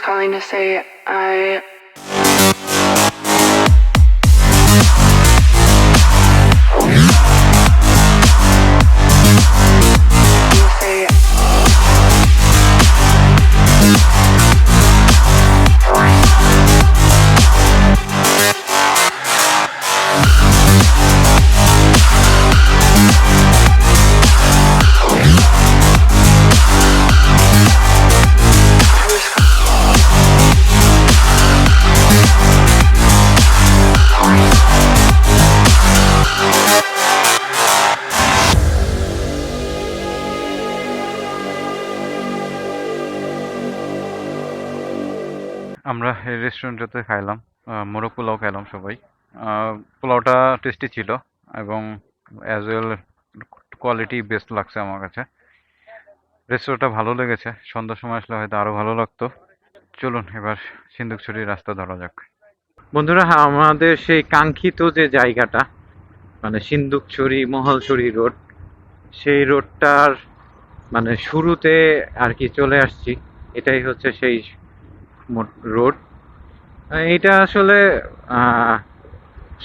calling to say I আমরা এই রেস্টুরেন্টটাতে খাইলাম, মোরগ পোলাও খাইলাম সবাই। পোলাওটা টেস্টি ছিল এবং অ্যাজ ওয়েল কোয়ালিটি বেস্ট লাগছে আমার কাছে। রেস্টুরেন্টটা ভালো লেগেছে, সন্ধ্যার সময় আসলে হয়তো আরো ভালো লাগতো। চলুন এবার সিন্দুকছড়ির রাস্তা ধরা যাক। বন্ধুরা, আমাদের সেই কাঙ্ক্ষিত যে জায়গাটা, মানে সিন্দুকছড়ি মহলছড়ি রোড, সেই রোডটার মানে শুরুতে আর কি চলে আসছি। এটাই হচ্ছে সেই রোড। এটা আসলে আহ,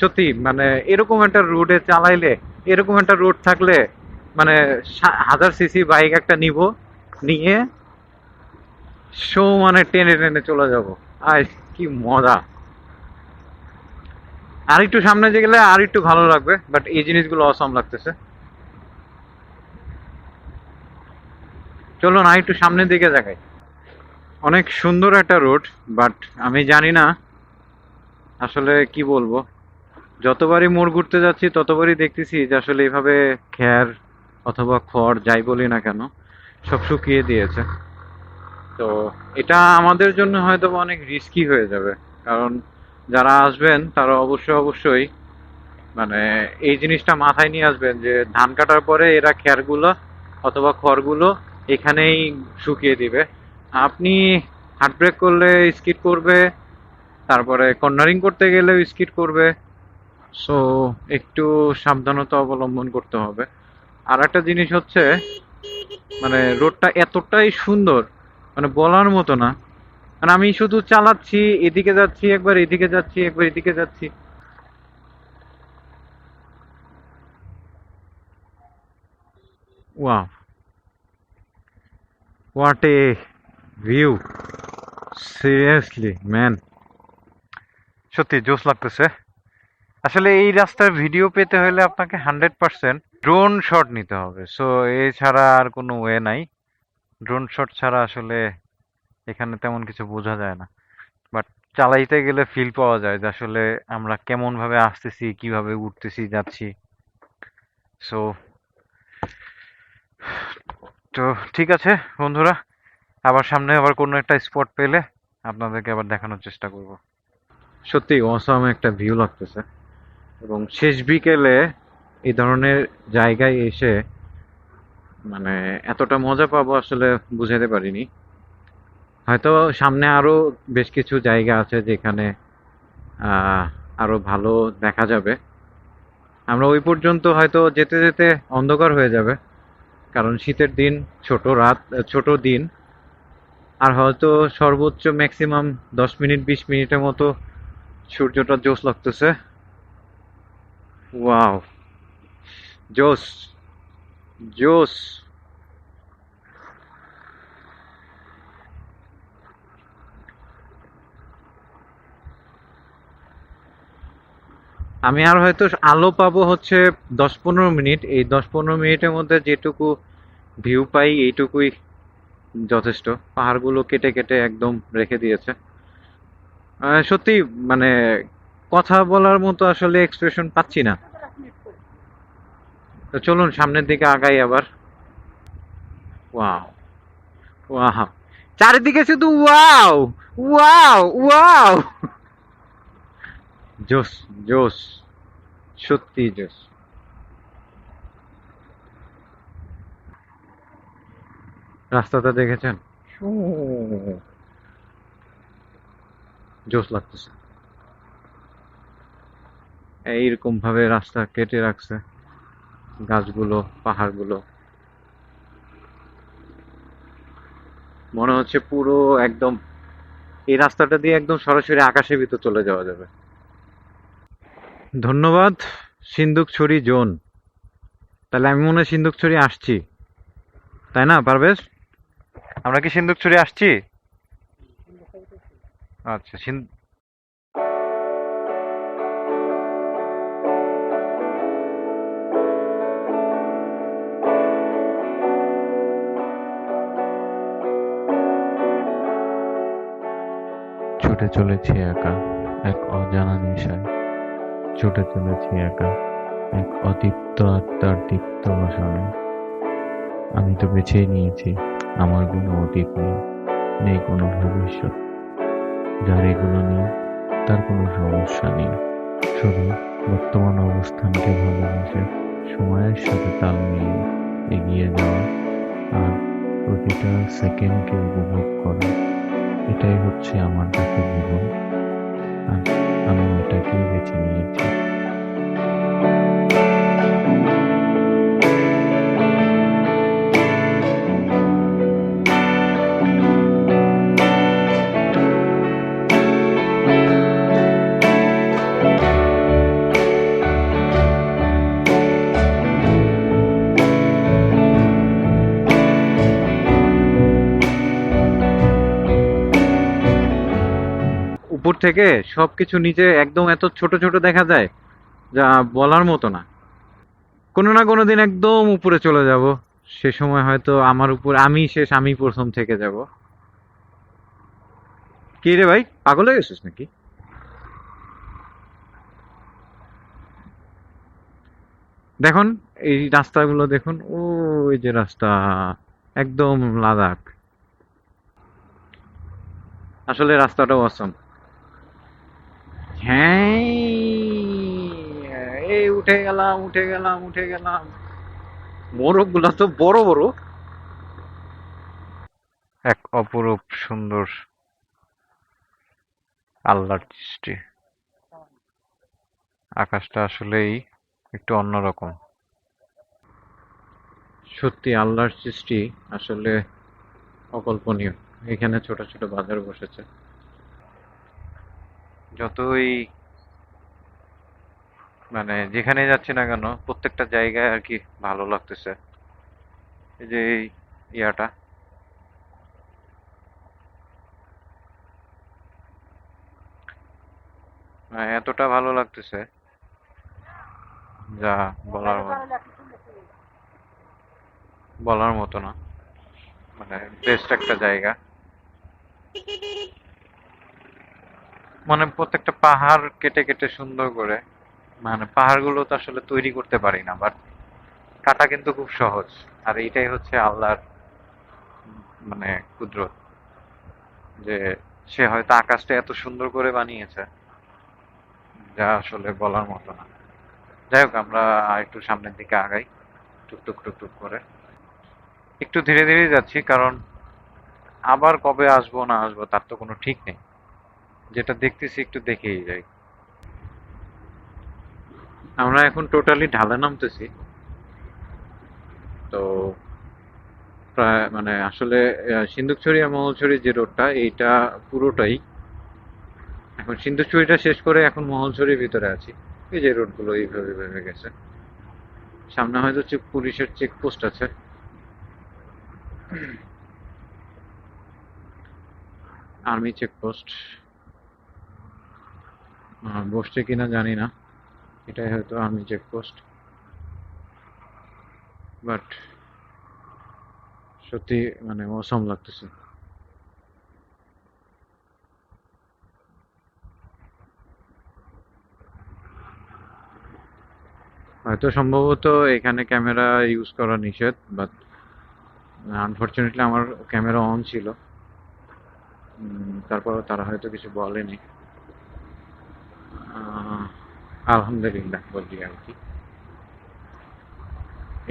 সত্যি মানে এরকম একটা রোডে চালাইলে, এরকম একটা রোড থাকলে মানে 1000 সিসি বাইক একটা নিব, নিয়ে মানে টেনে টেনে চলে যাব। আর কি মজা! আর একটু সামনে যে গেলে আর একটু ভালো লাগবে, বাট এই জিনিসগুলো অসম লাগতেছে। চলো না একটু সামনের দিকে দেখাই। অনেক সুন্দর একটা রোড, বাট আমি জানি না আসলে কি বলবো। যতবারই মোড় ঘুরতে যাচ্ছি ততবারই দেখতেছি যে আসলে এইভাবে খ্যার অথবা খড় যাই বলি না কেন, সব শুকিয়ে দিয়েছে। তো এটা আমাদের জন্য হয়তো অনেক রিস্কি হয়ে যাবে, কারণ যারা আসবেন তারা অবশ্যই অবশ্যই মানে এই জিনিসটা মাথায় নিয়ে আসবেন যে ধান কাটার পরে এরা খ্যারগুলো অথবা খড়গুলো এখানেই শুকিয়ে দিবে। আপনি হার্ট ব্রেক করলে স্কিড করবে, তারপরে কর্নারিং করতে গেলেও স্কিড করবে। সো একটু সাবধানতা অবলম্বন করতে হবে। আর একটা জিনিস হচ্ছে, মানে রোডটা এতটাই সুন্দর, মানে বলার মতো না। মানে আমি শুধু চালাচ্ছি, এদিকে যাচ্ছি একবার, এদিকে যাচ্ছি একবার, এদিকে যাচ্ছি। Wow, what a view! Seriously man, সত্যি জোস লাগতেছে। আসলে এই রাস্তার ভিডিও পেতে হলে আপনাকে 100% ড্রোন শট নিতে হবে। সো এছাড়া আর কোনো ওয়ে নাই। ড্রোন শট ছাড়া আসলে এখানে তেমন কিছু বোঝা যায় না। বাট চালাইতে গেলে ফিল পাওয়া যায় যে আসলে আমরা কেমন ভাবে আসতেছি, কিভাবে উঠতেছি, যাচ্ছি। সো তো ঠিক আছে বন্ধুরা, আবার সামনে আবার কোনো একটা স্পট পেলে আপনাদেরকে আবার দেখানোর চেষ্টা করব। সত্যি অসাম একটা ভিউ লাগতেছে, এবং শেষ বিকেলে এই ধরনের জায়গায় এসে মানে এতটা মজা পাবো আসলে বুঝাতে পারিনি। হয়তো সামনে আরো বেশ কিছু জায়গা আছে যেখানে আহ আরো ভালো দেখা যাবে। আমরা ওই পর্যন্ত হয়তো যেতে যেতে অন্ধকার হয়ে যাবে, কারণ শীতের দিন, ছোট রাত, ছোট দিন। আর হয়তো সর্বোচ্চ ম্যাক্সিমাম 10 মিনিট 20 মিনিটের মতো সূর্যটা জোস লাগতেছে। ওয়াও, জোস, জোস! আমি আর হয়তো আলো পাবো হচ্ছে 10-15 মিনিট। এই 10-15 মিনিটের মধ্যে যেটুকু ভিউ পাই এইটুকুই যথেষ্ট। পাহাড়গুলো কেটে কেটে একদম রেখে দিয়েছে। সত্যি মানে কথা বলার মতো আসলে এক্সপ্রেশন পাচ্ছি না। তো চলুন সামনের দিকে আগাই আবার। Wow, wow! চারিদিকে শুধু ওয়াও, ওয়াও, ওয়াও! জোস, জোস, সত্যি জোস। রাস্তাটা দেখেছেন? জোস লাগতেছে। এইরকম ভাবে রাস্তা কেটে রাখছে, গাছগুলো, পাহাড়গুলো। মনে হচ্ছে পুরো একদম এই রাস্তাটা দিয়ে একদম সরাসরি আকাশের ভিতর চলে যাওয়া যাবে। ধন্যবাদ সিন্দুকছড়ি জোন। তাহলে আমি মনে হয় সিন্দুকছড়ি আসছি, তাই না পারভেজ? আমরা কি সিন্দুকছড়ি আসছি? আচ্ছা ছুটে চলেছি একা এক অজানা নেশায়, ছুটে চলেছি একা এক অদীপ্ত আত্মার দীপ্ত বাসনে। আমি তো বেছেই নিয়েছি আমার কোনো অতীত নেই, নেই কোনো ভবিষ্যৎ। যার এগুলো নেই তার কোনো সমস্যা নেই, শুধু বর্তমান অবস্থানকে ভালোবেসে সময়ের সাথে তাল মিলিয়ে এগিয়ে যাওয়া আর প্রতিটা সেকেন্ডকে উপভোগ করা, এটাই হচ্ছে আমার কাছে জীবন। আর আমি এটাকেই বেছে নিয়েছি। উপর থেকে সবকিছু নিচে একদম এত ছোট ছোট দেখা যায়, যা বলার মতো না। কোনো না কোনো দিন একদম উপরে চলে যাব, সে সময় হয়তো আমার উপর আমি শেষ, আমি প্রথম থেকে যাব। কি রে ভাই, পাগল হয়ে গেছিস নাকি? দেখুন এই রাস্তাগুলো দেখুন, ও এই যে রাস্তা, একদম লাদাখ। আসলে রাস্তাটাও অসম। হ্যাঁ, এই উঠে গেলাম উঠে গেলাম উঠে গেলাম। মোরগ গুলা তো বড় বড়। এক অপরূপ সুন্দর আল্লাহর সৃষ্টি। আকাশটা আসলেই একটু অন্যরকম। সত্যি আল্লাহর সৃষ্টি আসলে অকল্পনীয়। এখানে ছোট ছোট বাজার বসেছে। যতই মানে যেখানে যাচ্ছি না কেন প্রত্যেকটা জায়গায় আর কি ভালো লাগতেছে। এই যে এই ইয়াটা, এতটা ভালো লাগতেছে যা বলার বলার মতো না। মানে বেস্ট একটা জায়গা। মানে প্রত্যেকটা পাহাড় কেটে কেটে সুন্দর করে, মানে পাহাড়গুলো তো আসলে তৈরি করতে পারি না, বাট কাটা কিন্তু খুব সহজ। আর এইটাই হচ্ছে আল্লাহর মানে কুদরত, যে সে হয়তো আকাশটা এত সুন্দর করে বানিয়েছে যা আসলে বলার মতো না। যাই হোক, আমরা একটু সামনের দিকে আগাই, টুকটুক টুকটুক করে। একটু ধীরে ধীরে যাচ্ছি, কারণ আবার কবে আসবো না আসবো তার তো কোনো ঠিক নেই। যেটা দেখতেছি একটু দেখেই যাই। আমরা এখন টোটালি ঢালে নামতেছি। তো প্রায় মানে আসলে সিন্দুকছড়ি আর মহলছড়ি যে রোডটা, এইটা পুরোটাই এখন সিন্ধুচুরিটা শেষ করে এখন মহলছড়ির ভিতরে আছি। এই যে রোডগুলো এইভাবে ভেবে গেছে। সামনে হয়তো পুলিশের চেকপোস্ট আছে। আর্মি চেকপোস্ট বসছে কিনা জানি না, এটাই হয়তো আর্মি চেকপোস্ট। বাট সত্যি মানে অসম লাগতেছে। হয়তো সম্ভবত এখানে ক্যামেরা ইউজ করা নিষেধ, বাট আনফরচুনেটলি আমার ক্যামেরা অন ছিল। তারপর তারা হয়তো কিছু বলেনি। আহ, আলহামদুলিল্লাহ বলি আর কি।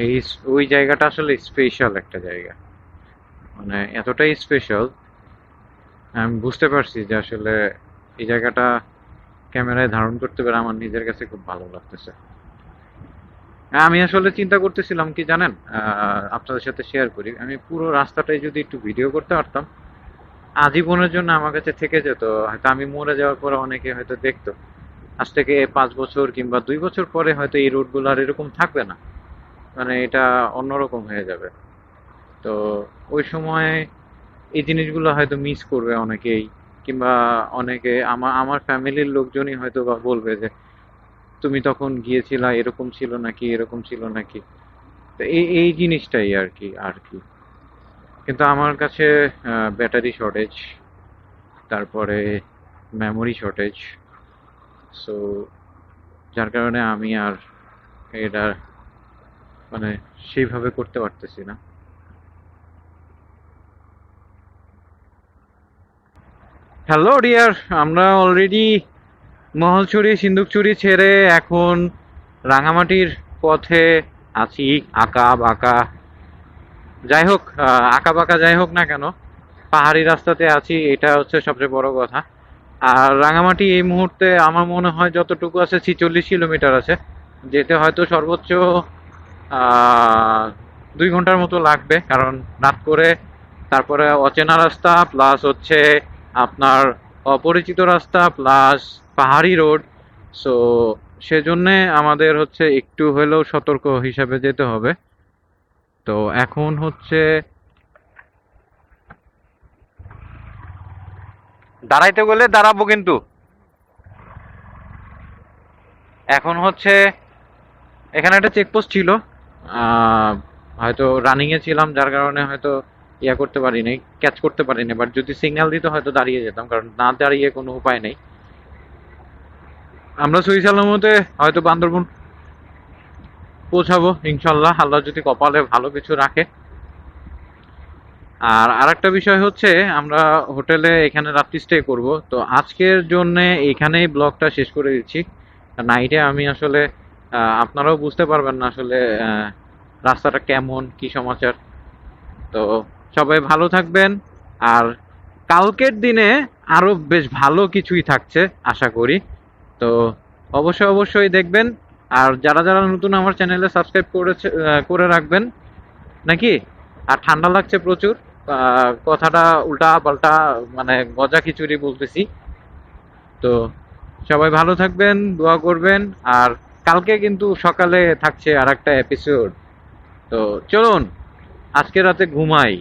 এই ওই জায়গাটা আসলে স্পেশাল একটা জায়গা, মানে এতটাই স্পেশাল। আমি বুঝতে পারছি যে আসলে এই জায়গাটা ক্যামেরায় ধারণ করতে পেরে আমার নিজের কাছে খুব ভালো লাগতেছে। আমি আসলে চিন্তা করতেছিলাম কি জানেন, আপনাদের সাথে শেয়ার করি, আমি পুরো রাস্তাটাই যদি একটু ভিডিও করতে পারতাম আজীবনের জন্য আমার কাছে থেকে যেত। হয়তো আমি মরে যাওয়ার পরে অনেকে হয়তো দেখতো। আজ থেকে 5 বছর কিংবা 2 বছর পরে হয়তো এই রোডগুলো আর এরকম থাকবে না, মানে এটা অন্যরকম হয়ে যাবে। তো ওই সময় এই জিনিসগুলো হয়তো মিস করবে অনেকেই, কিংবা অনেকে আমার আমার ফ্যামিলির লোকজনই হয়তো বা বলবে যে তুমি তখন গিয়েছিলা, এরকম ছিল নাকি, এরকম ছিল নাকি। তো এই এই জিনিসটাই আর কি। কিন্তু আমার কাছে ব্যাটারি শর্টেজ, তারপরে মেমোরি শর্টেজ, সো যার কারণে আমি আর এটা মানে সেইভাবে করতে পারতেছি না। হ্যালো ডিয়ার, আমরা অলরেডি মহলছড়ি সিন্দুকছড়ি ছেড়ে এখন রাঙামাটির পথে আছি। আঁকা বাঁকা যাই হোক, আঁকা বাঁকা যাই হোক না কেন, পাহাড়ি রাস্তাতে আছি, এটা হচ্ছে সবচেয়ে বড় কথা। আর রাঙামাটি এই মুহূর্তে আমার মনে হয় যতটুকু আছে 46 কিলোমিটার আছে, যেতে হয়তো সর্বোচ্চ 2 ঘন্টার মতো লাগবে, কারণ রাত করে তারপরে অচেনা রাস্তা প্লাস হচ্ছে আপনার অপরিচিত রাস্তা প্লাস পাহাড়ি রোড। সো সেজন্যে আমাদের হচ্ছে একটু হলেও সতর্ক হিসাবে যেতে হবে। তো এখন হচ্ছে দাঁড়াইতে গেলে দাঁড়াবো, কিন্তু এখন হচ্ছে এখানে একটা চেকপোস্ট ছিল, আহ, হয়তো রানিং এ ছিলাম যার কারণে হয়তো ইয়া করতে পারিনি, ক্যাচ করতে পারিনি। বাট যদি সিগন্যাল দিত হয়তো দাঁড়িয়ে যেতাম, কারণ না দাঁড়িয়ে কোনো উপায় নেই। আমরা সহি সালামতে হয়তো বান্দরবন পৌঁছাবো ইনশাল্লাহ, আল্লাহ যদি কপালে ভালো কিছু রাখে। আর আরেকটা বিষয় হচ্ছে আমরা হোটেলে এখানে রাত্রি স্টে করব, তো আজকের জন্য এখানেই ব্লগটা শেষ করে দিচ্ছি। নাইটে আমি আসলে আপনারাও বুঝতে পারবেন না আসলে রাস্তাটা কেমন, কি সমাচার। তো সবাই ভালো থাকবেন। আর কালকের দিনে আরো বেশ ভালো কিছুই থাকছে আশা করি। তো অবশ্যই অবশ্যই দেখবেন। আর যারা যারা নতুন আমার চ্যানেলে সাবস্ক্রাইব করেছে করে রাখবেন নাকি। আর ঠান্ডা লাগছে প্রচুর, কথাটা উল্টা পাল্টা মানে গজা খিচুড়ি বলতেছি। তো সবাই ভালো থাকবেন, দোয়া করবেন। আর কালকে কিন্তু সকালে থাকছে আর একটা এপিসোড। তো চলুন আজকে রাতে ঘুমাই।